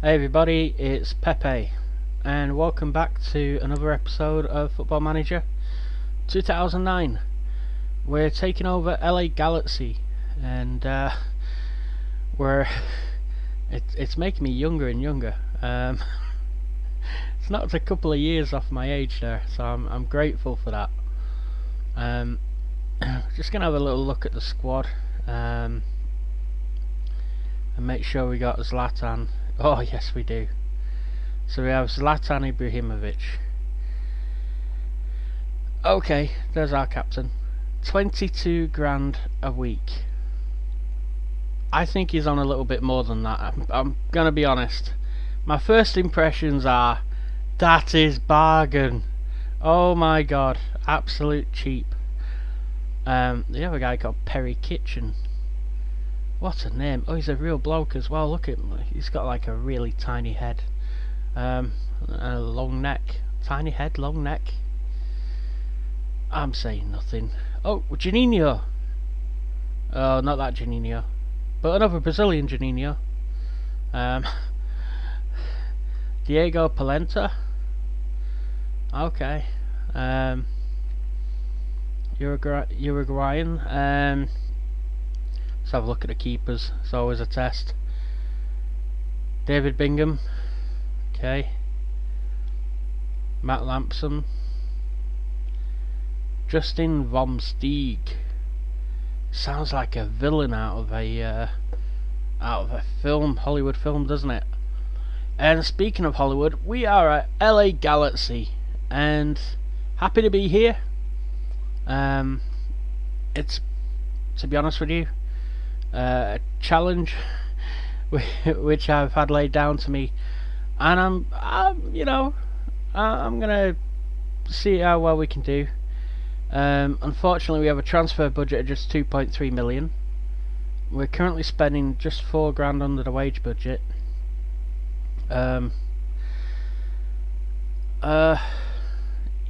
Hey everybody, it's Pepe, and welcome back to another episode of Football Manager 2009. We're taking over LA Galaxy, and it's making me younger and younger. It's knocked a couple of years off my age there, so I'm grateful for that. Just gonna have a little look at the squad, and make sure we got Zlatan. Oh yes, we do. So we have Zlatan Ibrahimovic. Okay, there's our captain. 22 grand a week. I think he's on a little bit more than that. I'm gonna be honest. My first impressions are, that is bargain. Oh my god, absolute cheap. The other guy called Perry Kitchen. What a name. Oh, he's a real bloke as well. Look at him. He's got like a really tiny head. And a long neck. Tiny head, long neck. I'm saying nothing. Oh, Juninho. Oh, not that Juninho. But another Brazilian Juninho. Diego Polenta. Okay. Uruguayan. Let's have a look at the keepers. It's always a test. David Bingham. Okay. Matt Lampson. Justin Vom Steeg. Sounds like a villain out of a film, Hollywood film, doesn't it? And speaking of Hollywood, we are at LA Galaxy, and happy to be here. It's, to be honest with you, a challenge which I've had laid down to me, and I'm gonna see how well we can do. Unfortunately, we have a transfer budget of just 2.3 million. We're currently spending just 4 grand under the wage budget.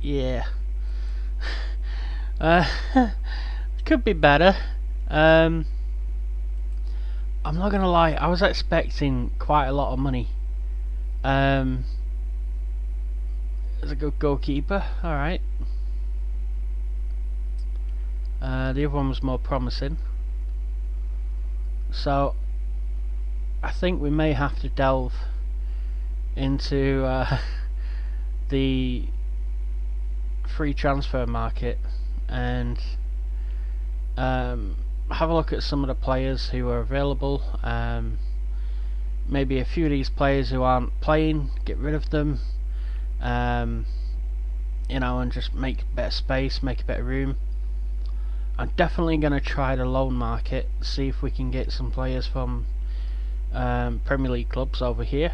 Yeah. Could be better. I'm not gonna lie, I was expecting quite a lot of money. As a good goalkeeper, alright. The other one was more promising. So I think we may have to delve into the free transfer market and have a look at some of the players who are available. Maybe a few of these players who aren't playing, get rid of them, and just make better space, make a better room. I'm definitely going to try the loan market, see if we can get some players from Premier League clubs over here,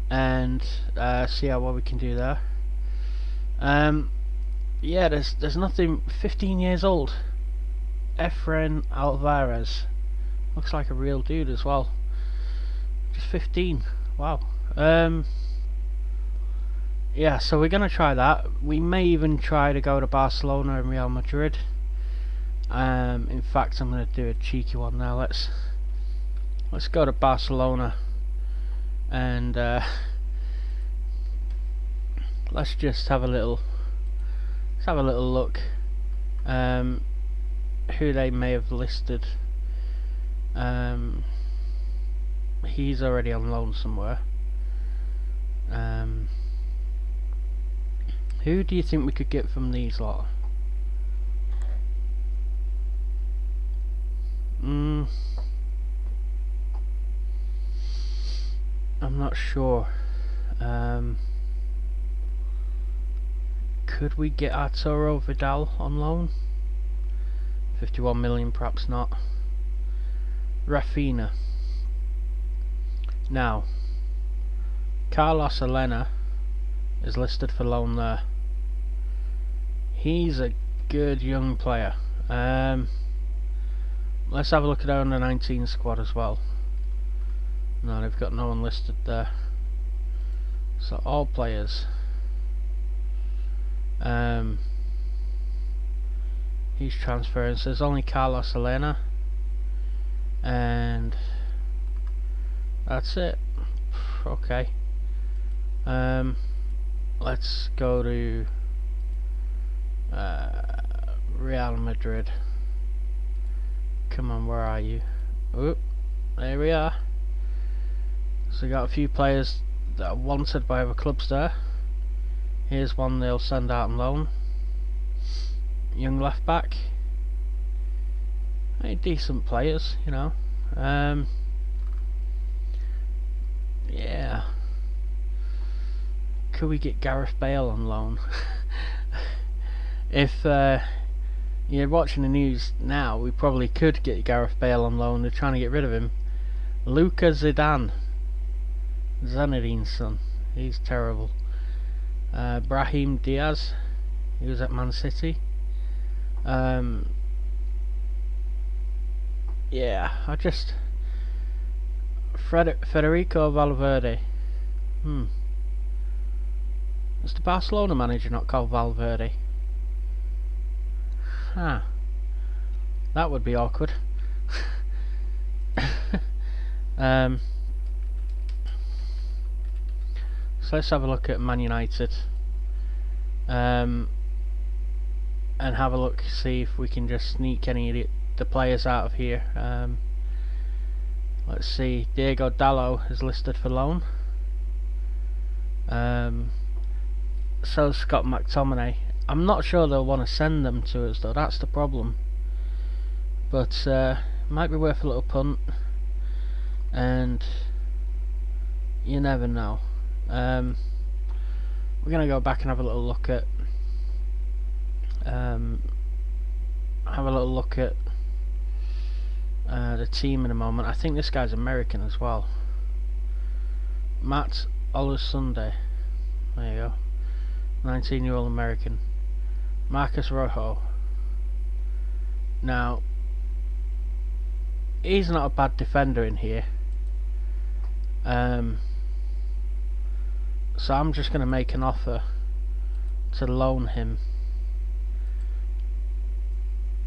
and see how well we can do there. Yeah, there's nothing. 15 years old. Efren Alvarez. Looks like a real dude as well. Just 15. Wow. Yeah, so we're gonna try that. We may even try to go to Barcelona and Real Madrid. In fact, I'm gonna do a cheeky one now. Let's go to Barcelona and let's just have a little look who they may have listed. He's already on loan somewhere. Who do you think we could get from these lot? I'm not sure. Could we get Arturo Vidal on loan? 51 million, perhaps not. Rafinha. Now, Carlos Elena is listed for loan there. He's a good young player. Let's have a look at our under 19 squad as well. No, they've got no one listed there. So all players. He's transferring, so there's only Carlos Elena, and that's it. Okay. Let's go to Real Madrid. Come on, where are you? Oh, there we are. So we got a few players that are wanted by other clubs there. Here's one they'll send out on loan. Young left back. Hey, decent players, you know. Yeah. Could we get Gareth Bale on loan? If you're watching the news now, we probably could get Gareth Bale on loan. They're trying to get rid of him. Zinedine's son. He's terrible. Brahim Diaz. He was at Man City. Yeah, Federico Valverde. Is the Barcelona manager not called Valverde? Huh. That would be awkward. So let's have a look at Man United. And have a look, see if we can just sneak any of the players out of here. Let's see, Diego Dallo is listed for loan. So Scott McTominay. I'm not sure they'll want to send them to us though, that's the problem. But might be worth a little punt. And you never know. We're gonna go back and have a little look at the team in a moment. I think this guy's American as well. Matt Olusunde. There you go. 19-year-old American. Marcus Rojo. Now, he's not a bad defender in here. So I'm just going to make an offer to loan him.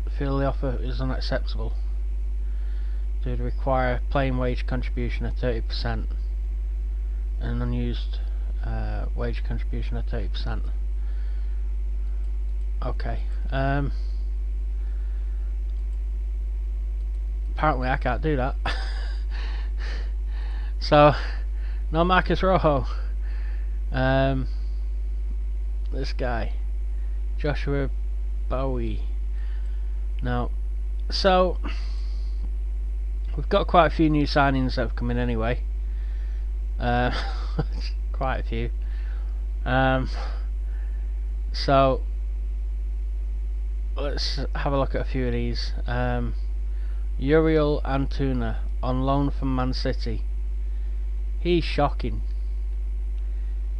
I feel the offer is unacceptable. It would require playing wage contribution of 30% and an unused wage contribution of 30%. Okay. Apparently I can't do that. So, no Marcus Rojo. This guy, Joshua Bowie. Now, so we've got quite a few new signings that have come in anyway. Quite a few. So let's have a look at a few of these. Uriel Antuna on loan from Man City. He's shocking.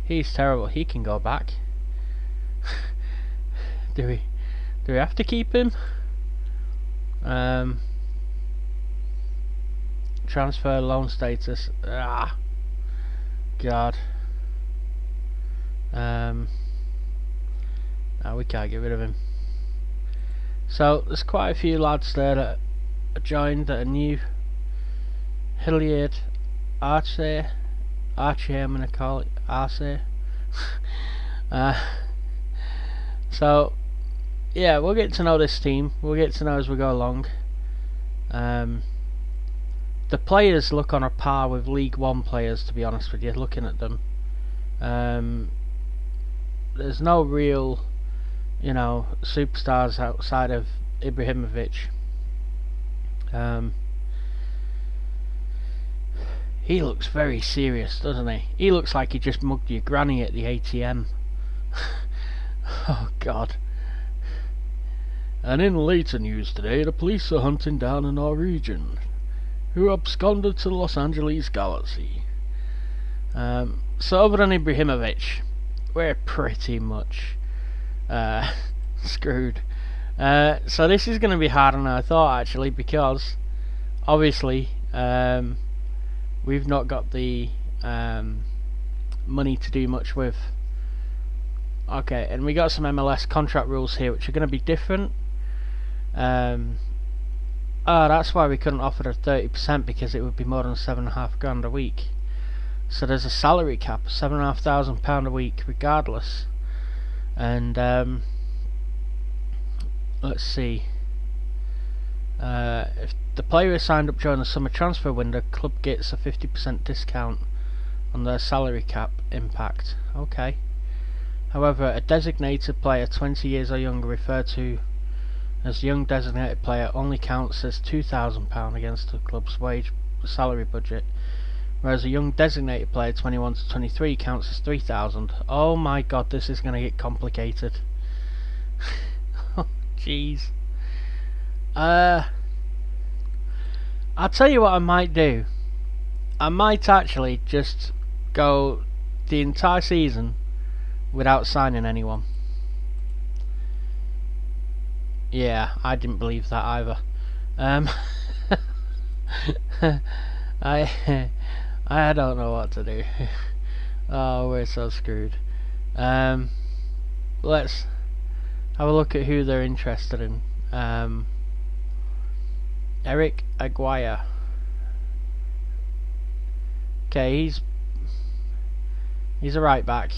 He's terrible. He can go back. Do we have to keep him? Transfer loan status. God. No, we can't get rid of him. So there's quite a few lads there that are joined that are new. Hilliard, Archie, I'm gonna call it Arce. So yeah, we'll get to know this team. We'll get to know as we go along. The players look on a par with League One players, to be honest with you, looking at them. There's no real, you know, superstars outside of Ibrahimovic. He looks very serious, doesn't he? He looks like he just mugged your granny at the ATM. Oh God. And in later news today, the police are hunting down a Norwegian who absconded to the Los Angeles Galaxy. So other than Ibrahimovic, we're pretty much screwed. So this is going to be harder than I thought, actually, because obviously we've not got the money to do much with. Okay, and we got some MLS contract rules here which are going to be different. That's why we couldn't offer the 30%, because it would be more than $7.5 grand a week. So there's a salary cap, £7,500 a week regardless. And let's see. If the player is signed up during the summer transfer window, club gets a 50% discount on their salary cap impact. Okay. However, a designated player 20 years or younger, referred to as young designated player, only counts as £2,000 against the club's wage salary budget, whereas a young designated player 21 to 23 counts as £3,000. Oh my god, this is going to get complicated. Oh jeez. I'll tell you what I might do. I might actually just go the entire season without signing anyone. Yeah, I didn't believe that either. I don't know what to do. Oh, we're so screwed. Let's have a look at who they're interested in. Eric Aguirre. Okay, he's a right back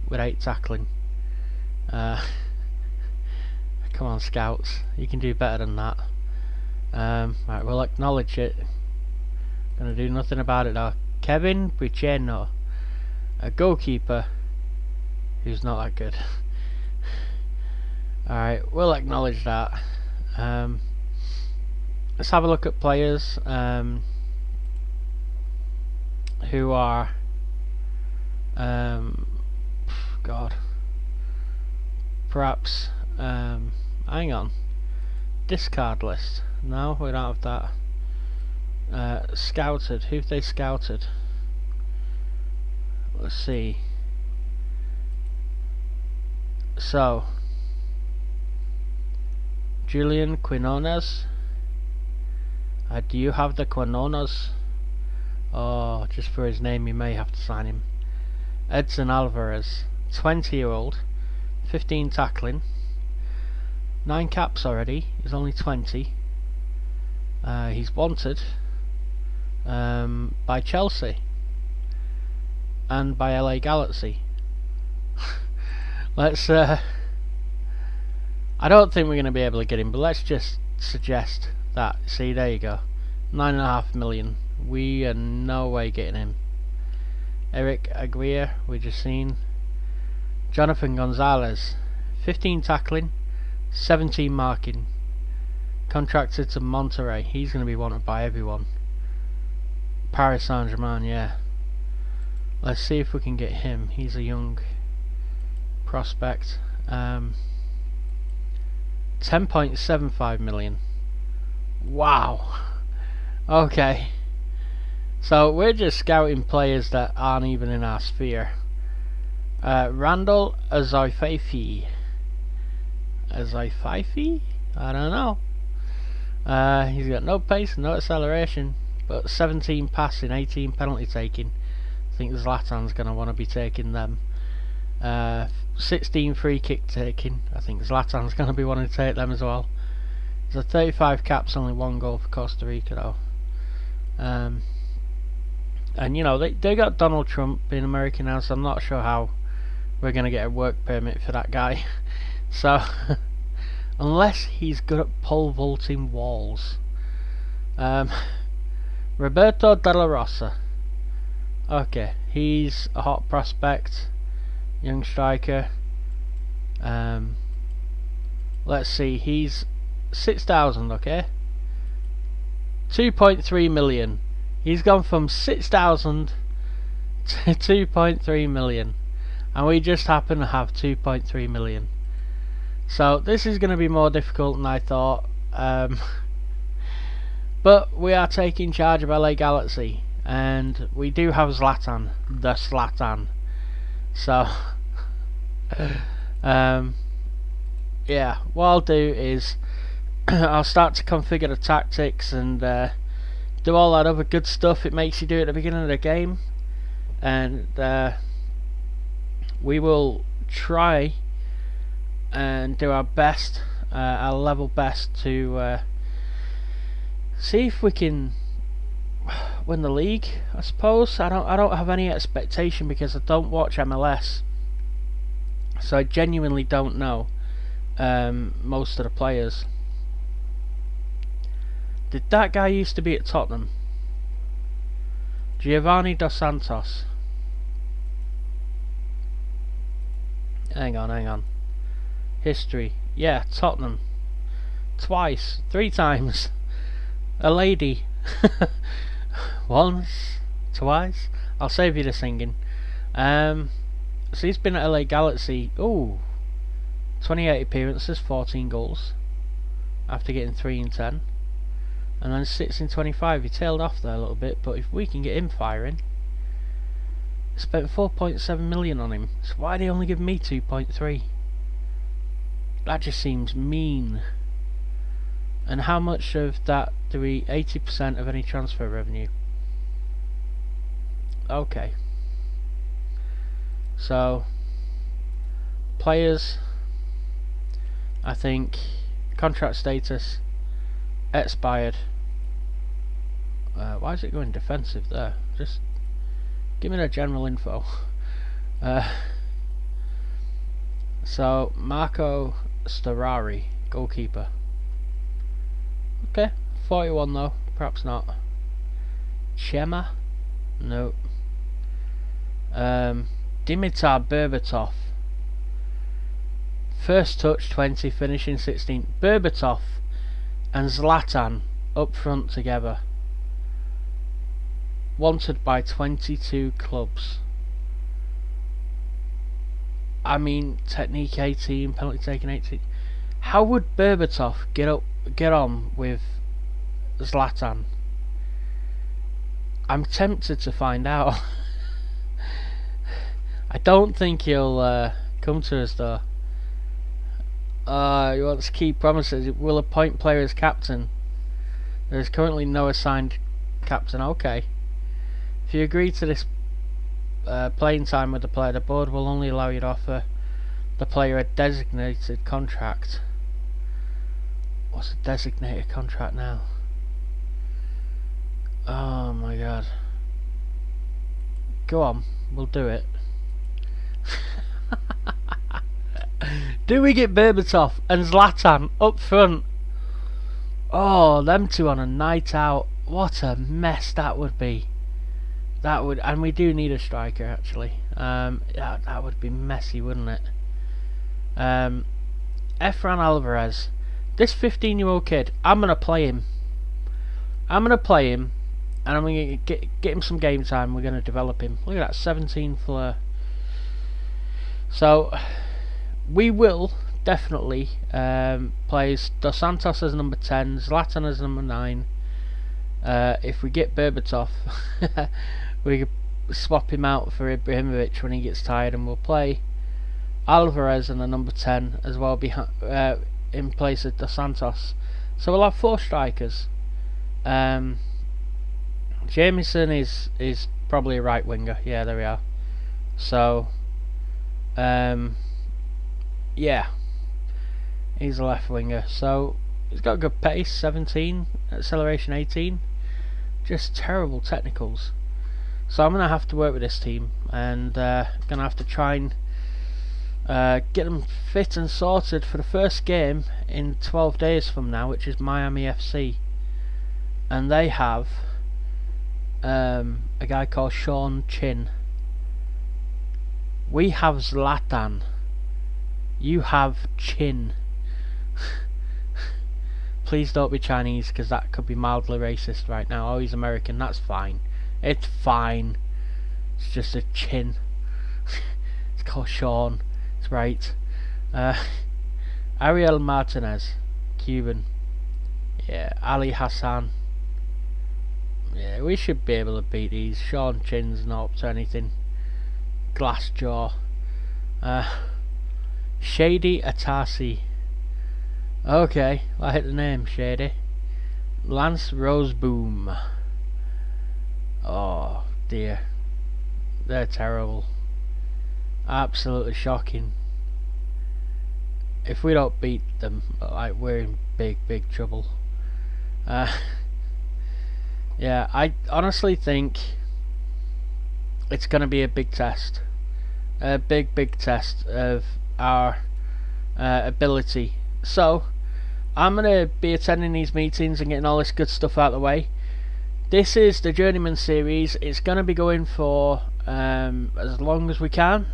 with 8 tackling. Come on, scouts, you can do better than that. Right, we'll acknowledge it. Gonna do nothing about it though. Kevin Bricheno, a goalkeeper who's not that good. Alright, we'll acknowledge that. Let's have a look at players who are God, perhaps hang on, discard list. No, we don't have that. Scouted, who've they scouted? Let's see. So Julian Quinones. Do you have the Quinones? Oh, just for his name you may have to sign him. Edson Alvarez, 20-year-old, 15 tackling, 9 caps already, he's only 20. He's wanted by Chelsea and by LA Galaxy. Let's I don't think we're going to be able to get him, but let's just suggest that. See, there you go, 9.5 million. We are no way getting him. Eric Aguirre, we just seen. Jonathan Gonzalez, 15 tackling, 17 marking, contracted to Monterrey. He's going to be wanted by everyone. Paris Saint-Germain, yeah. Let's see if we can get him. He's a young prospect. 10.75 million. Wow. Okay. So we're just scouting players that aren't even in our sphere. Randall Azoifaifi. Azoifaifi? I don't know. He's got no pace, no acceleration, but 17 passing, 18 penalty taking. I think Zlatan's going to want to be taking them. 16 free kick taking. I think Zlatan's going to be wanting to take them as well. There's a 35 caps, only 1 goal for Costa Rica though. And you know, they got Donald Trump being American now, so I'm not sure how we're going to get a work permit for that guy. So unless he's good at pole vaulting walls. Roberto De La Rosa. Okay, he's a hot prospect, young striker. Let's see, he's 6,000, okay? 2.3 million. He's gone from 6,000 to 2.3 million. And we just happen to have 2.3 million. So this is going to be more difficult than I thought. But we are taking charge of LA Galaxy. And we do have Zlatan. The Zlatan. So yeah, what I'll do is I'll start to configure the tactics and do all that other good stuff it makes you do at the beginning of the game. And we will try and do our best, our level best, to see if we can, win the league, I suppose. I don't have any expectation because I don't watch MLS, so I genuinely don't know most of the players. Did that guy used to be at Tottenham? Giovanni Dos Santos. Hang on. History. Yeah, Tottenham. Twice. 3 times. A lady. Once. Twice. I'll save you the singing. So he's been at LA Galaxy. Ooh. 28 appearances, 14 goals. After getting 3 in 10. And then 6 in 25. He tailed off there a little bit, but if we can get him firing. Spent 4.7 million on him. So why did he only give me 2.3? That just seems mean. And how much of that do we... 80% of any transfer revenue. Okay. So players, I think contract status expired. Why is it going defensive there? Just give me the general info. So Marco Storari, goalkeeper. Okay, 41 though, perhaps not. Chema? No. Dimitar Berbatov. First touch 20, finishing 16. Berbatov and Zlatan up front together. Wanted by 22 clubs. I mean, technique 18, penalty taken 18. How would Berbatov get on with Zlatan? I'm tempted to find out. I don't think he'll come to us though. He wants to keep promises. It will appoint player as captain. There is currently no assigned captain. Okay. If you agree to this playing time with the player, the board will only allow you to offer the player a designated contract. What's a designated contract now? Oh my god. Go on, we'll do it. Do we get Berbatov and Zlatan up front? Oh, them two on a night out. What a mess that would be. That would, and we do need a striker actually. That would be messy, wouldn't it? Efran Alvarez. This 15-year-old kid, I'm gonna play him. And I'm gonna get him some game time. We're gonna develop him. Look at that, 17 flair. So we will definitely play Dos Santos as number 10, Zlatan as number 9. If we get Berbatov, we could swap him out for Ibrahimovic when he gets tired, and we'll play Alvarez and the number 10 as well in place of Dos Santos. So we'll have 4 strikers. Jameson is probably a right winger. Yeah, there we are. So yeah, he's a left winger. So he's got good pace, 17, acceleration 18. Just terrible technicals. So I'm gonna have to work with this team, and gonna have to try and get them fit and sorted for the first game in 12 days from now, which is Miami FC, and they have a guy called Sean Chin. We have Zlatan. You have Chin. Please don't be Chinese, because that could be mildly racist right now. Oh, he's American. That's fine. It's fine. It's just a chin. It's called Sean. It's right. Ariel Martinez, Cuban. Yeah, Ali Hassan. Yeah, we should be able to beat these. Sean Chin's not up to anything. Glass jaw. Shady Atasi. Okay, I hit the name, Shady. Lance Roseboom. Oh dear, they're terrible. Absolutely shocking. If we don't beat them, like, we're in big trouble. Yeah, I honestly think it's going to be a big test. A big test of our ability. So, I'm going to be attending these meetings and getting all this good stuff out of the way. This is the Journeyman series. It's going to be going for as long as we can.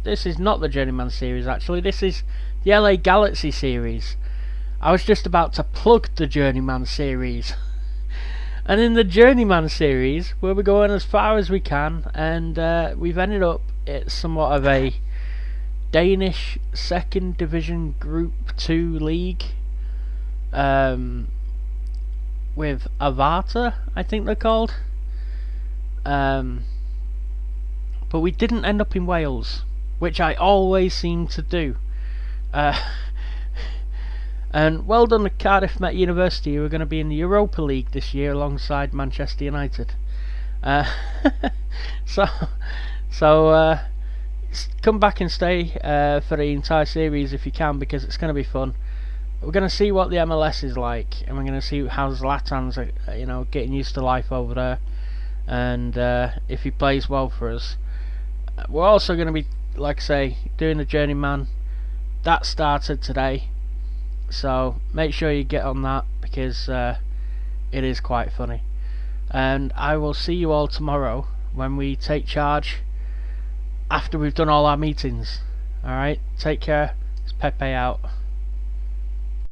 This is not the Journeyman series, actually. This is the LA Galaxy series. I was just about to plug the Journeyman series. And in the Journeyman series, we'll be going as far as we can, and we've ended up at somewhat of a Danish second division Group 2 league with Avata, I think they're called. But we didn't end up in Wales, which I always seem to do. And well done to Cardiff Met University, who are going to be in the Europa League this year alongside Manchester United. So come back and stay for the entire series if you can, because it's going to be fun. We're going to see what the MLS is like, and we're going to see how Zlatan's getting used to life over there, and if he plays well for us. We're also going to be, like I say, doing the Journeyman. That started today. So make sure you get on that, because it is quite funny. And I will see you all tomorrow when we take charge after we've done all our meetings. Alright, take care. It's Pepe out.